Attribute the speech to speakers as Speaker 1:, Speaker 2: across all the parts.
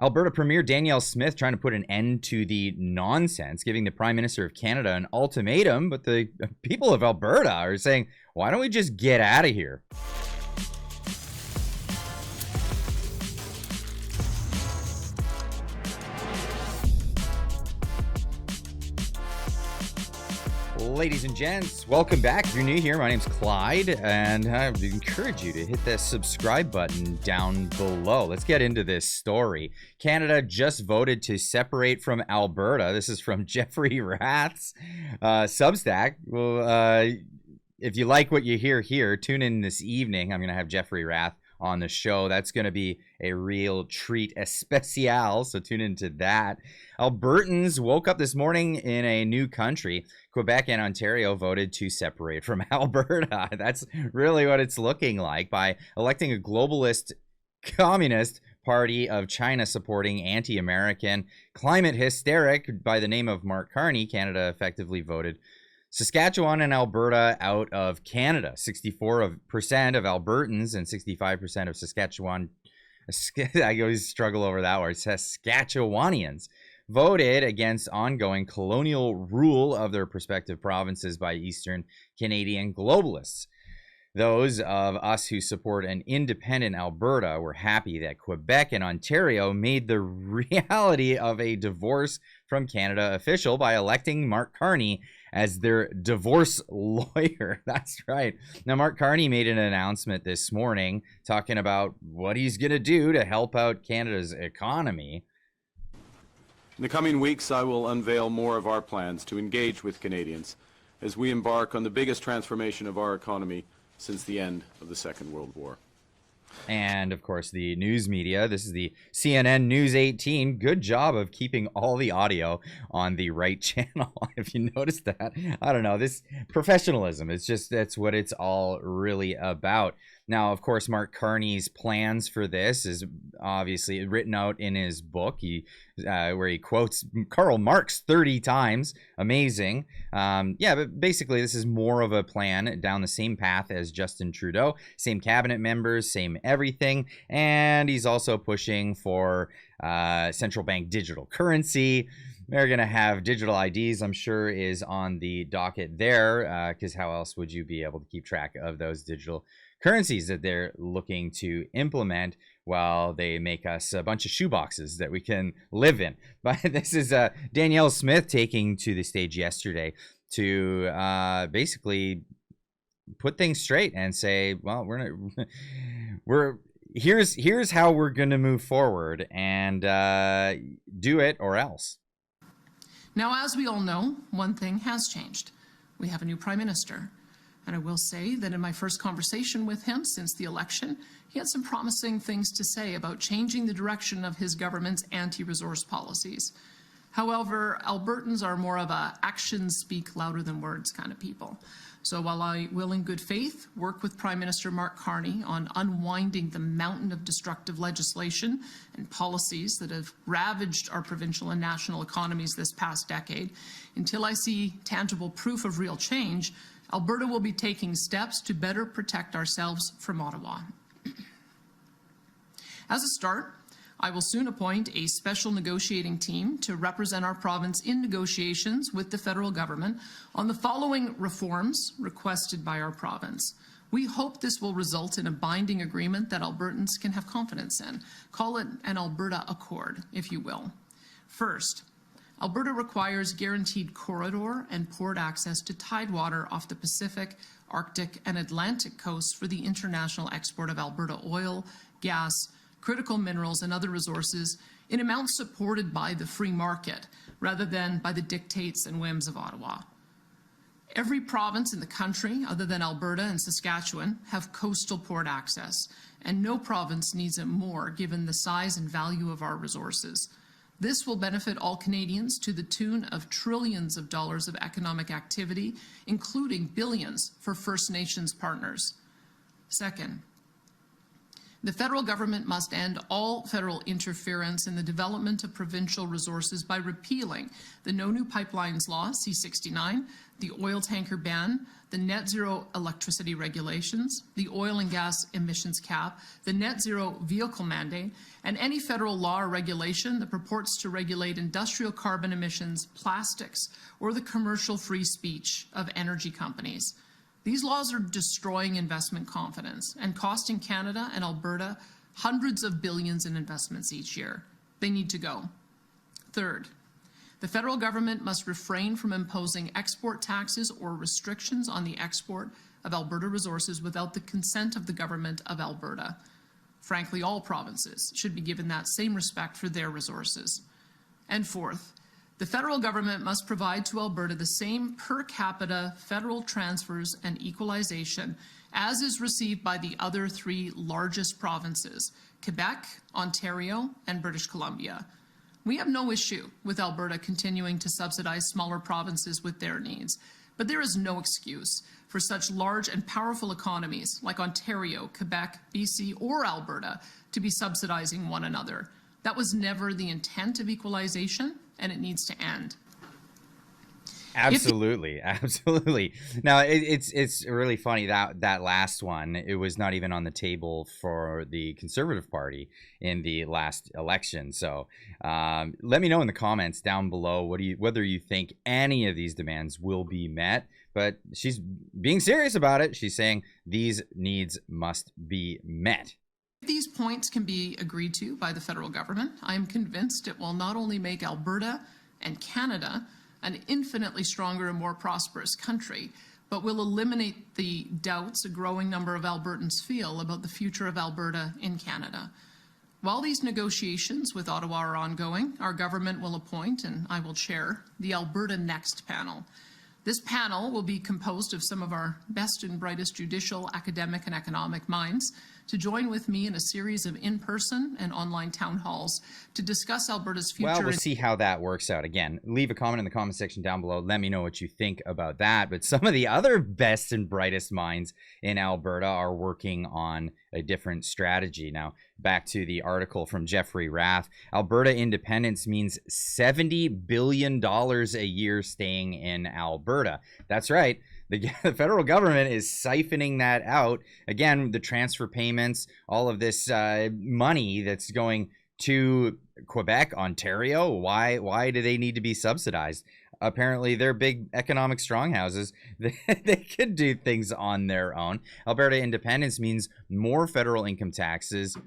Speaker 1: Alberta Premier Danielle Smith trying to put an end to the nonsense, giving the Prime Minister of Canada an ultimatum, but the people of Alberta are saying, why don't we just get out of here? Ladies and gents, welcome back. If you're new here, my name's Clyde, and I encourage you to hit that subscribe button down below. Let's get into this story. Canada just voted to separate from Alberta. This is from Jeffrey Rath's Substack. Well, if you like what you hear here, tune in this evening. I'm going to have Jeffrey Rath on the show. That's going to be a real treat especial, so tune into that. Albertans woke up this morning in a new country. Quebec and Ontario voted to separate from Alberta. That's really what it's looking like, by electing a globalist communist party of China supporting anti-American climate hysteric by the name of Mark Carney. Canada effectively voted Saskatchewan and Alberta out of Canada. 64% of Albertans and 65% of Saskatchewan, I always struggle over that word, Saskatchewanians, voted against ongoing colonial rule of their respective provinces by Eastern Canadian globalists. Those of us who support an independent Alberta were happy that Quebec and Ontario made the reality of a divorce from Canada official by electing Mark Carney as their divorce lawyer. That's right. Now, Mark Carney made an announcement this morning talking about what he's going to do to help out Canada's economy.
Speaker 2: In the coming weeks, I will unveil more of our plans to engage with Canadians as we embark on the biggest transformation of our economy since the end of the Second World War.
Speaker 1: And, of course, the news media. This is the CNN News 18. Good job of keeping all the audio on the right channel. If you noticed that, I don't know, this professionalism, it's just, that's what it's all really about. Now, of course, Mark Carney's plans for this is obviously written out in his book, where he quotes Karl Marx 30 times. Amazing. Yeah, but basically this is more of a plan down the same path as Justin Trudeau. Same cabinet members, same everything. And he's also pushing for central bank digital currency. They're going to have digital IDs, I'm sure, is on the docket there, because how else would you be able to keep track of those digital currencies that they're looking to implement while they make us a bunch of shoeboxes that we can live in. But this is Danielle Smith taking to the stage yesterday to basically put things straight and say, well, here's how we're going to move forward, and do it or else.
Speaker 3: Now, as we all know, one thing has changed. We have a new Prime Minister. And I will say that in my first conversation with him since the election, he had some promising things to say about changing the direction of his government's anti-resource policies. However, Albertans are more of a actions speak louder than words kind of people. So while I will in good faith work with Prime Minister Mark Carney on unwinding the mountain of destructive legislation and policies that have ravaged our provincial and national economies this past decade, until I see tangible proof of real change, Alberta will be taking steps to better protect ourselves from Ottawa. As a start, I will soon appoint a special negotiating team to represent our province in negotiations with the federal government on the following reforms requested by our province. We hope this will result in a binding agreement that Albertans can have confidence in. Call it an Alberta Accord, if you will. First, Alberta requires guaranteed corridor and port access to tidewater off the Pacific, Arctic, and Atlantic coasts for the international export of Alberta oil, gas, critical minerals, and other resources in amounts supported by the free market, rather than by the dictates and whims of Ottawa. Every province in the country, other than Alberta and Saskatchewan, have coastal port access, and no province needs it more given the size and value of our resources. This will benefit all Canadians to the tune of trillions of dollars of economic activity, including billions for First Nations partners. Second, The federal government must end all federal interference in the development of provincial resources by repealing the No New Pipelines Law, C-69, the oil tanker ban, the net zero electricity regulations, the oil and gas emissions cap, the net zero vehicle mandate, and any federal law or regulation that purports to regulate industrial carbon emissions, plastics, or the commercial free speech of energy companies. These laws are destroying investment confidence and costing Canada and Alberta hundreds of billions in investments each year. They need to go. Third, the federal government must refrain from imposing export taxes or restrictions on the export of Alberta resources without the consent of the government of Alberta. Frankly, all provinces should be given that same respect for their resources. And fourth, the federal government must provide to Alberta the same per capita federal transfers and equalization as is received by the other three largest provinces, Quebec, Ontario, and British Columbia. We have no issue with Alberta continuing to subsidize smaller provinces with their needs, but there is no excuse for such large and powerful economies like Ontario, Quebec, BC, or Alberta to be subsidizing one another. That was never the intent of equalization, and it needs to end.
Speaker 1: Absolutely, absolutely. Now it's really funny that last one, it was not even on the table for the Conservative Party in the last election. So let me know in the comments down below whether you think any of these demands will be met. But she's being serious about it. She's saying these needs must be met.
Speaker 3: If these points can be agreed to by the federal government, I am convinced it will not only make Alberta and Canada an infinitely stronger and more prosperous country, but will eliminate the doubts a growing number of Albertans feel about the future of Alberta in Canada. While these negotiations with Ottawa are ongoing, our government will appoint, and I will chair, the Alberta Next panel. This panel will be composed of some of our best and brightest judicial, academic, and economic minds to join with me in a series of in-person and online town halls to discuss Alberta's future.
Speaker 1: Well, we'll see how that works out. Again, leave a comment in the comment section down below. Let me know what you think about that. But some of the other best and brightest minds in Alberta are working on a different strategy. Now, back to the article from Jeffrey Rath. Alberta independence means $70 billion a year staying in Alberta. That's right. The federal government is siphoning that out. Again, the transfer payments, all of this money that's going to Quebec, Ontario. Why do they need to be subsidized? Apparently, they're big economic stronghouses. They could do things on their own. Alberta independence means more federal income taxes,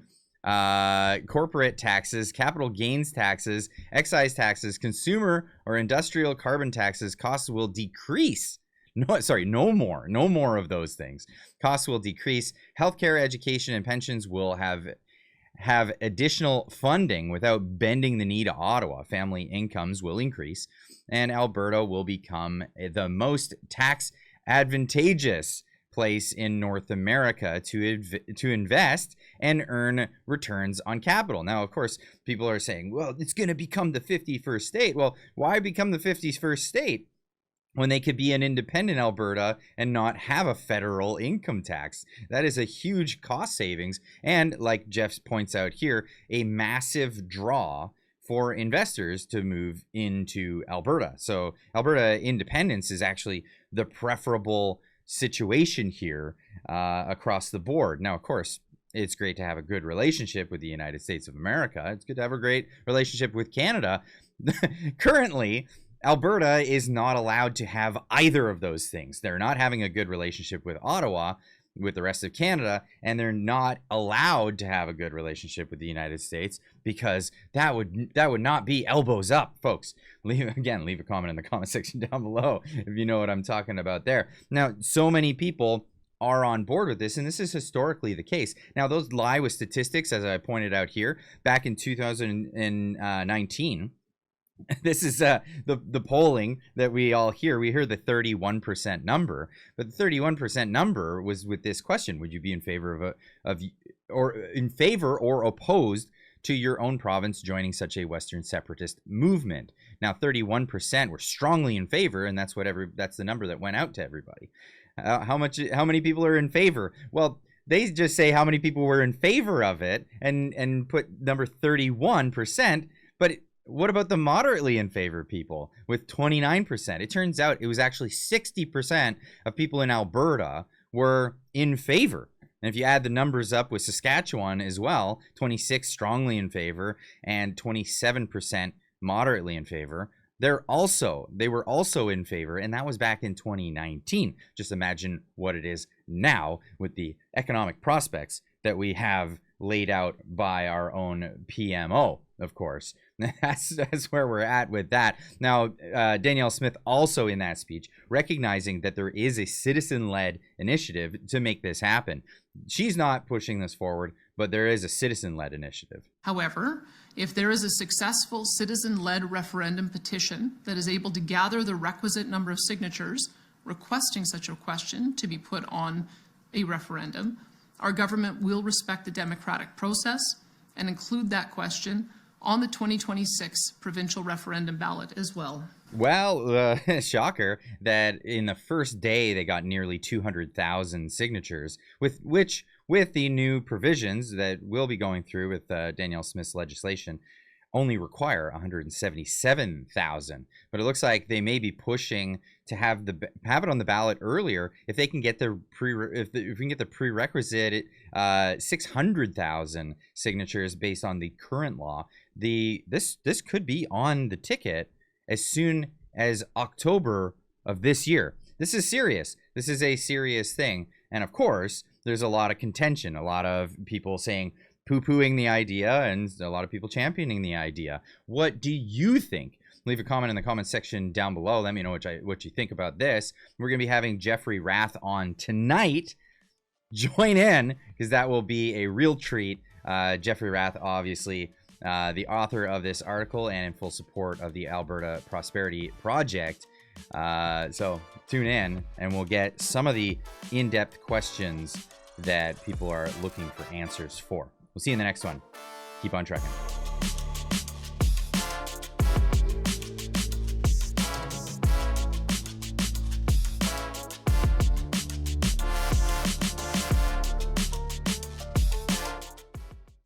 Speaker 1: corporate taxes, capital gains taxes, excise taxes, consumer or industrial carbon taxes. Costs will decrease. No more of those things. Costs will decrease. Healthcare, education, and pensions will have additional funding without bending the knee to Ottawa. Family incomes will increase, and Alberta will become the most tax advantageous place in North America to invest and earn returns on capital. Now, of course, people are saying, well, it's going to become the 51st state. Well, why become the 51st state when they could be an independent Alberta and not have a federal income tax? That is a huge cost savings. And like Jeff points out here, a massive draw for investors to move into Alberta. So Alberta independence is actually the preferable situation here across the board. Now, of course, it's great to have a good relationship with the United States of America. It's good to have a great relationship with Canada. Currently, Alberta is not allowed to have either of those things. They're not having a good relationship with Ottawa, with the rest of Canada, and they're not allowed to have a good relationship with the United States because that would not be elbows up, folks. Leave a comment in the comment section down below if you know what I'm talking about there. Now, so many people are on board with this, and this is historically the case. Now, those lie with statistics, as I pointed out here, back in 2019. This is the polling that we all hear. We hear the 31% number, but the 31% number was with this question: would you be in favor or opposed to your own province joining such a Western separatist movement? Now, 31% were strongly in favor, and that's the number that went out to everybody. How many people are in favor? Well, they just say how many people were in favor of it and put number 31%. But what about the moderately in favor people with 29%? It turns out it was actually 60% of people in Alberta were in favor. And if you add the numbers up with Saskatchewan as well, 26 strongly in favor and 27% moderately in favor, they were also in favor, and that was back in 2019. Just imagine what it is now with the economic prospects that we have laid out by our own PMO, of course. That's where we're at with that. Now, Danielle Smith also in that speech, recognizing that there is a citizen-led initiative to make this happen. She's not pushing this forward, but there is a citizen-led initiative.
Speaker 3: However, if there is a successful citizen-led referendum petition that is able to gather the requisite number of signatures requesting such a question to be put on a referendum, our government will respect the democratic process and include that question on the 2026 provincial referendum ballot as well.
Speaker 1: Well, shocker that in the first day they got nearly 200,000 signatures, with the new provisions that we'll be going through with Danielle Smith's legislation only require 177,000. But it looks like they may be pushing to have it on the ballot earlier if they can get if we can get the prerequisite 600,000 signatures based on the current law. This could be on the ticket as soon as October of this year. This is serious. This is a serious thing. And of course, there's a lot of contention, a lot of people saying, poo-pooing the idea, and a lot of people championing the idea. What do you think? Leave a comment in the comment section down below. Let me know what you think about this. We're going to be having Jeffrey Rath on tonight. Join in, because that will be a real treat. Jeffrey Rath, obviously, the author of this article and in full support of the Alberta Prosperity Project. So tune in, and we'll get some of the in-depth questions that people are looking for answers for. We'll see you in the next one. Keep on trucking.